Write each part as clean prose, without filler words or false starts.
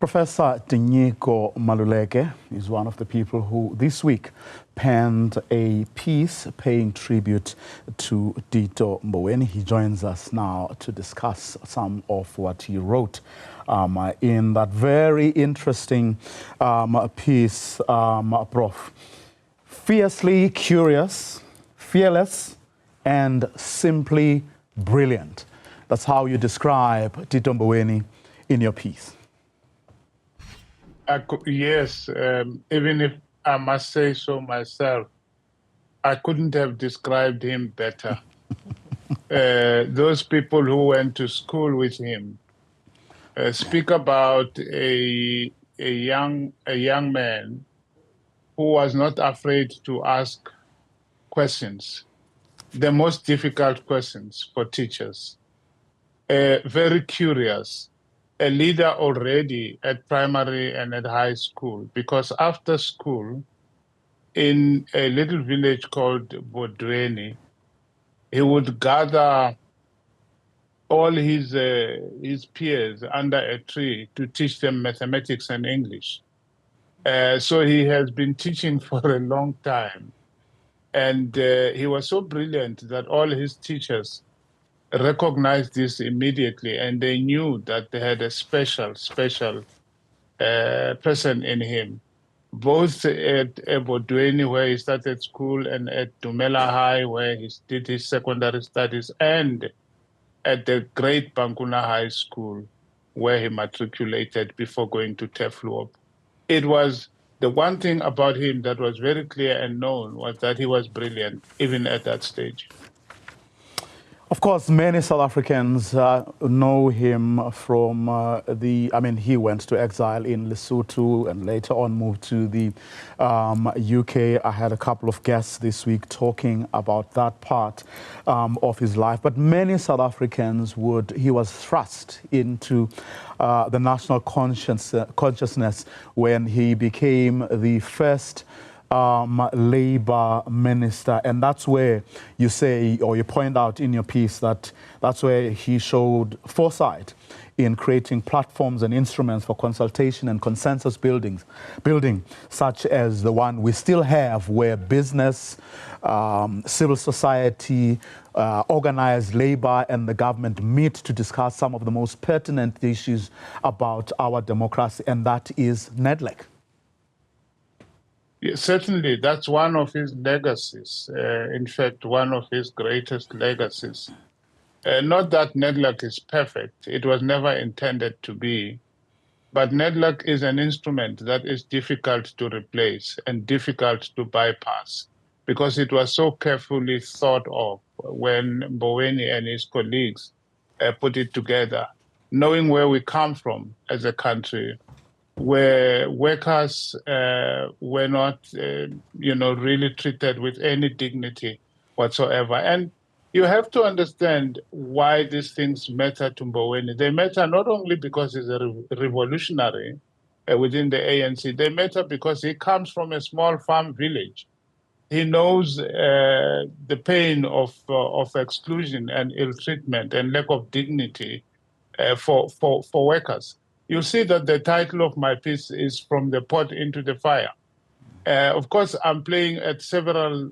Professor Tinyiko Maluleke is one of the people who this week penned a piece paying tribute to Tito Mboweni. He joins us now to discuss some of what he wrote in that very interesting piece, Prof. Fiercely curious, fearless, and simply brilliant. That's how you describe Tito Mboweni in your piece. Yes, even if I must say so myself, I couldn't have described him better. Those people who went to school with him speak about a young man who was not afraid to ask questions, the most difficult questions for teachers, very curious, a leader already at primary and at high school, because after school, in a little village called Mboweni, he would gather all his peers under a tree to teach them mathematics and English. So he has been teaching for a long time. And he was so brilliant that all his teachers recognized this immediately, and they knew that they had a special person in him, both at Mboweni, where he started school, and at Dumela High, where he did his secondary studies, and at the great Bankuna High School, where he matriculated before going to Tefluop. It was the one thing about him that was very clear and known was that he was brilliant, even at that stage. Of course, many South Africans know him from he went to exile in Lesotho and later on moved to the UK. I had a couple of guests this week talking about that part of his life. But many South Africans he was thrust into the national consciousness when he became the first Labour minister, and that's where you say, or you point out in your piece, that's where he showed foresight in creating platforms and instruments for consultation and consensus building, such as the one we still have, where business, civil society, organized labor and the government meet to discuss some of the most pertinent issues about our democracy, and that is NEDLEC. Yeah, certainly, that's one of his legacies. In fact, one of his greatest legacies. Not that NEDLEC is perfect. It was never intended to be. But NEDLEC is an instrument that is difficult to replace and difficult to bypass because it was so carefully thought of when Mboweni and his colleagues put it together, knowing where we come from as a country, where workers were not, really treated with any dignity whatsoever. And you have to understand why these things matter to Mboweni. They matter not only because he's a revolutionary within the ANC, they matter because he comes from a small farm village. He knows the pain of exclusion and ill treatment and lack of dignity for workers. You'll see that the title of my piece is From the Pot into the Fire. Of course, I'm playing at several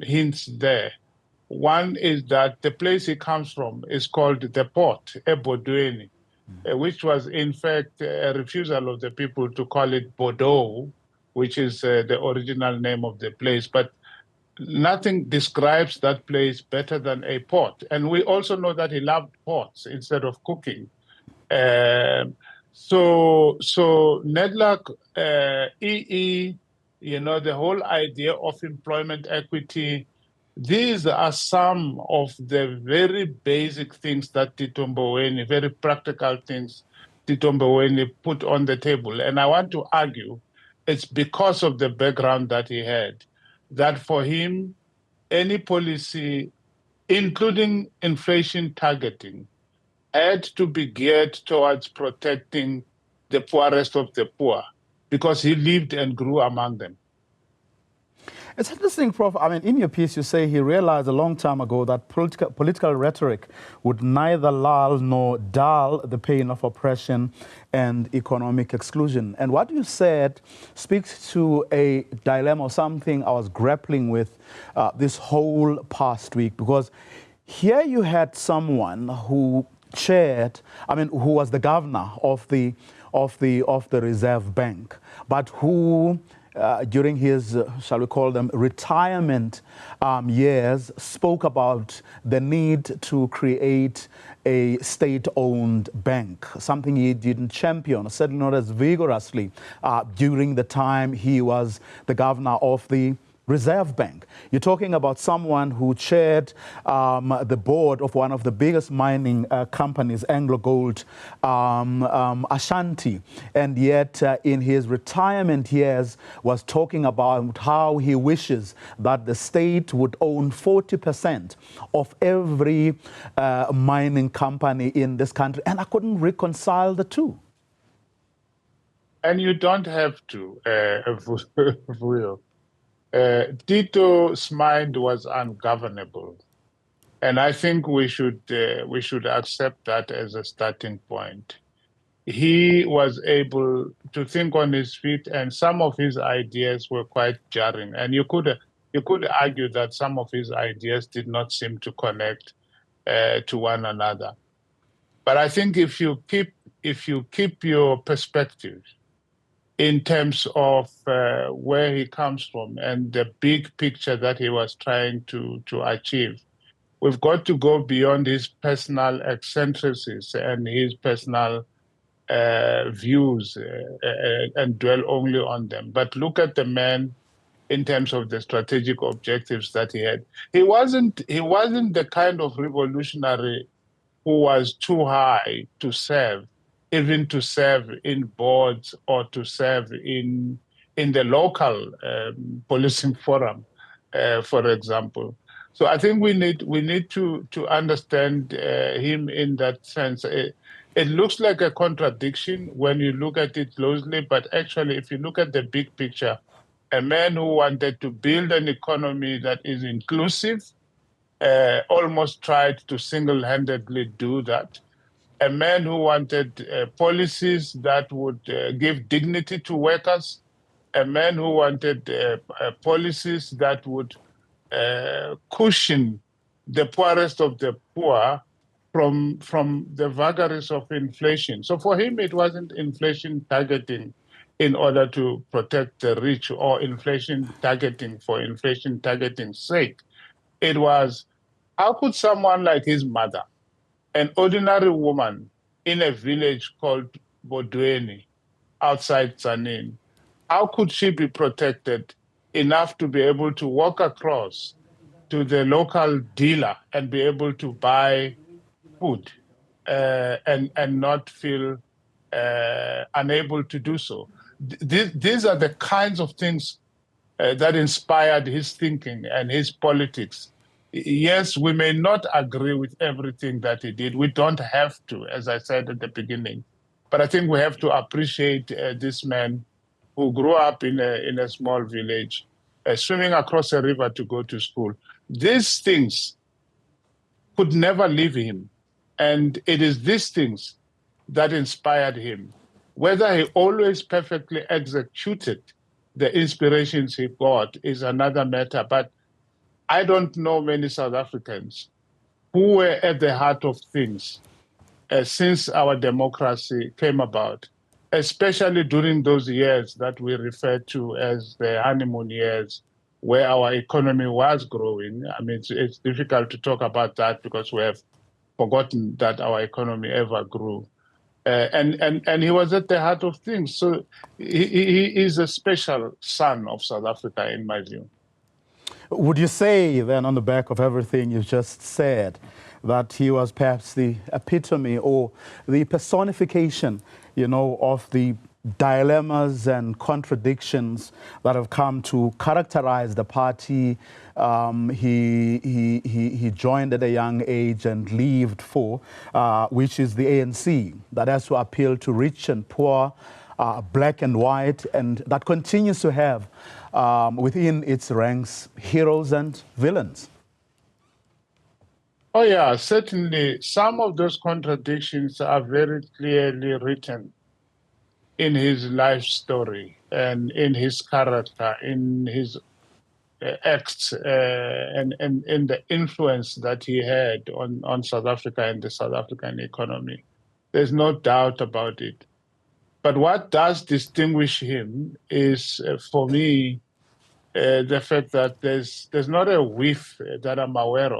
hints there. One is that the place he comes from is called the Pot, Mboweni, which was in fact a refusal of the people to call it Bordeaux, which is the original name of the place. But nothing describes that place better than a pot. And we also know that he loved pots instead of cooking. So NEDLEC, the whole idea of employment equity, these are some of the very basic things that Tito Mboweni, very practical things Tito Mboweni put on the table. And I want to argue it's because of the background that he had, that for him, any policy, including inflation targeting, had to be geared towards protecting the poorest of the poor because he lived and grew among them. It's interesting, Prof. I mean, in your piece, you say he realized a long time ago that political rhetoric would neither lull nor dull the pain of oppression and economic exclusion. And what you said speaks to a dilemma, or something I was grappling with this whole past week, because here you had someone who chaired, I mean, who was the governor of the Reserve Bank, but who during his, shall we call them, retirement years, spoke about the need to create a state-owned bank, something he didn't champion, certainly not as vigorously during the time he was the governor of the Reserve Bank. You're talking about someone who chaired the board of one of the biggest mining companies, Anglo Gold Ashanti, and yet in his retirement years was talking about how he wishes that the state would own 40% of every mining company in this country. And I couldn't reconcile the two. And you don't have to, Vuyo. Tito's mind was ungovernable, and I think we should accept that as a starting point. He was able to think on his feet, and some of his ideas were quite jarring. And you could argue that some of his ideas did not seem to connect to one another. But I think if you keep your perspective in terms of where he comes from and the big picture that he was trying to achieve, we've got to go beyond his personal eccentricities and his personal views and dwell only on them, but look at the man in terms of the strategic objectives that he had. He wasn't the kind of revolutionary who was too high to serve, even to serve in boards or to serve in the local policing forum, for example. So I think we need to understand him in that sense. It looks like a contradiction when you look at it closely, but actually, if you look at the big picture, a man who wanted to build an economy that is inclusive, almost tried to single-handedly do that. A man who wanted policies that would give dignity to workers, a man who wanted policies that would cushion the poorest of the poor from the vagaries of inflation. So for him, it wasn't inflation targeting in order to protect the rich or inflation targeting for inflation targeting's sake. It was, how could someone like his mother, an ordinary woman in a village called Mboweni outside Tzaneen, how could she be protected enough to be able to walk across to the local dealer and be able to buy food and not feel unable to do so? These are the kinds of things that inspired his thinking and his politics. Yes, we may not agree with everything that he did. We don't have to, as I said at the beginning. But I think we have to appreciate this man who grew up in a small village, swimming across a river to go to school. These things could never leave him. And it is these things that inspired him. Whether he always perfectly executed the inspirations he got is another matter. But I don't know many South Africans who were at the heart of things since our democracy came about, especially during those years that we refer to as the honeymoon years, where our economy was growing. I mean, it's difficult to talk about that because we have forgotten that our economy ever grew. And he was at the heart of things. So he is a special son of South Africa, in my view. Would you say then, on the back of everything you just said, that he was perhaps the epitome or the personification, you know, of the dilemmas and contradictions that have come to characterize the party he joined at a young age and lived for, which is the ANC, that has to appeal to rich and poor, black and white, and that continues to have within its ranks heroes and villains. Oh, yeah, certainly. Some of those contradictions are very clearly written in his life story and in his character, in his acts, and in the influence that he had on South Africa and the South African economy. There's no doubt about it. But what does distinguish him is, for me, the fact that there's not a whiff that I'm aware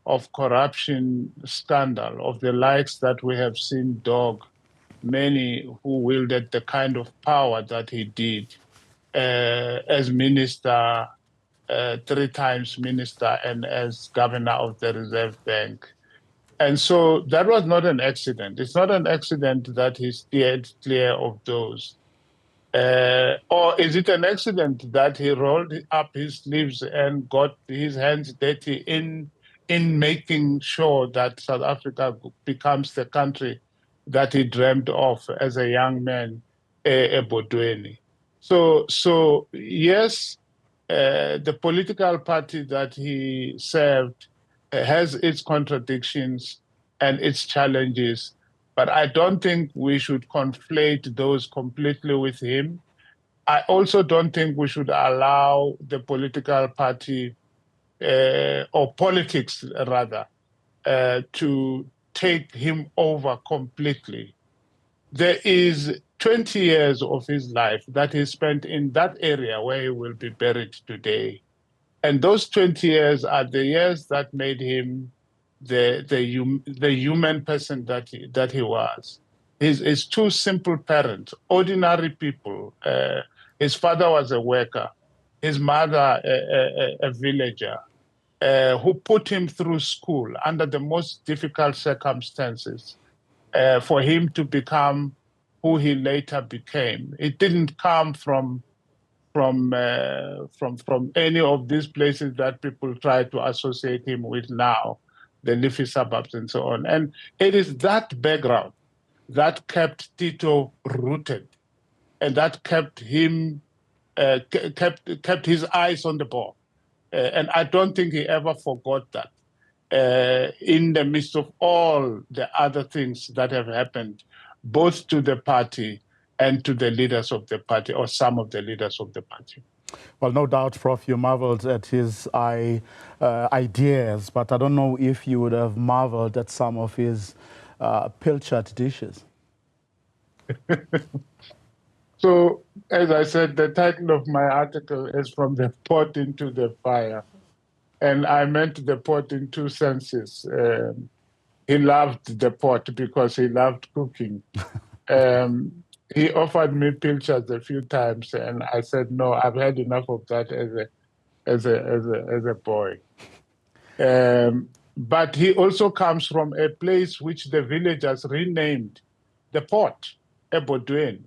of corruption scandal of the likes that we have seen dog many who wielded the kind of power that he did as minister, 3 times minister, and as governor of the Reserve Bank. And so that was not an accident. It's not an accident that he steered clear of those. Or is it an accident that he rolled up his sleeves and got his hands dirty in making sure that South Africa becomes the country that he dreamed of as a young man, Mboweni? So yes, the political party that he served has its contradictions and its challenges, but I don't think we should conflate those completely with him. I also don't think we should allow the political party or politics rather to take him over completely. There is 20 years of his life that he spent in that area where he will be buried today. And those 20 years are the years that made him the human person that he was. His 2 simple parents, ordinary people. His father was a worker, his mother a villager, who put him through school under the most difficult circumstances for him to become who he later became. It didn't come from any of these places that people try to associate him with now, the leafy suburbs and so on. And it is that background that kept Tito rooted, and that kept him kept his eyes on the ball. And I don't think he ever forgot that. In the midst of all the other things that have happened, both to the party and to the leaders of the party, or some of the leaders of the party. Well, no doubt, Prof, you marveled at his ideas, but I don't know if you would have marveled at some of his pilchard dishes. So, as I said, the title of my article is From the Pot into the Fire. And I meant the pot in 2 senses. He loved the pot because he loved cooking. He offered me pilchards a few times, and I said, no, I've had enough of that as a boy. But he also comes from a place which the villagers renamed the pot, Mboweni.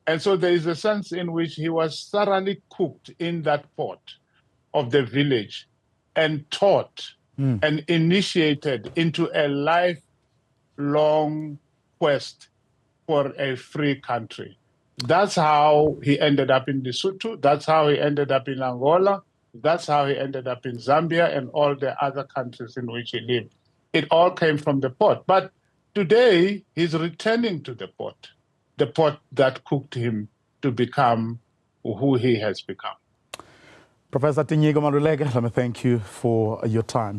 And so there is a sense in which he was thoroughly cooked in that pot of the village and taught and initiated into a lifelong quest for a free country. That's how he ended up in Lesotho. That's how he ended up in Angola. That's how he ended up in Zambia and all the other countries in which he lived. It all came from the pot. But today, he's returning to the pot that cooked him to become who he has become. Professor Tinyiko Maluleke, let me thank you for your time.